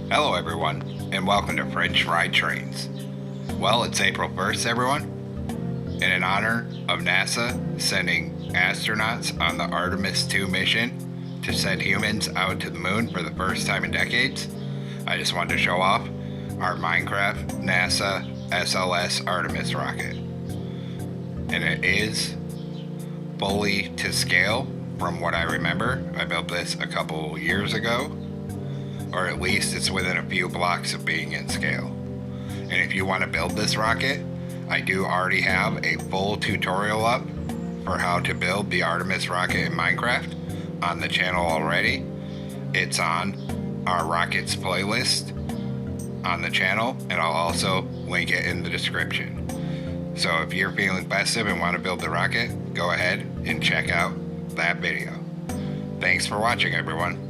Hello everyone, and welcome to French Fried Trains. Well, it's April 1st, everyone, and in honor of NASA sending astronauts on the Artemis 2 mission to send humans out to the moon for the first time in decades, I just wanted to show off our Minecraft NASA SLS Artemis rocket. And it is fully to scale from what I remember. I built this a couple years ago, or at least it's within a few blocks of being in scale. And if you want to build this rocket, I do already have a full tutorial up for how to build the Artemis rocket in Minecraft on the channel already. It's on our rockets playlist on the channel, and I'll also link it in the description. So if you're feeling festive and want to build the rocket, go ahead and check out that video. Thanks for watching, everyone.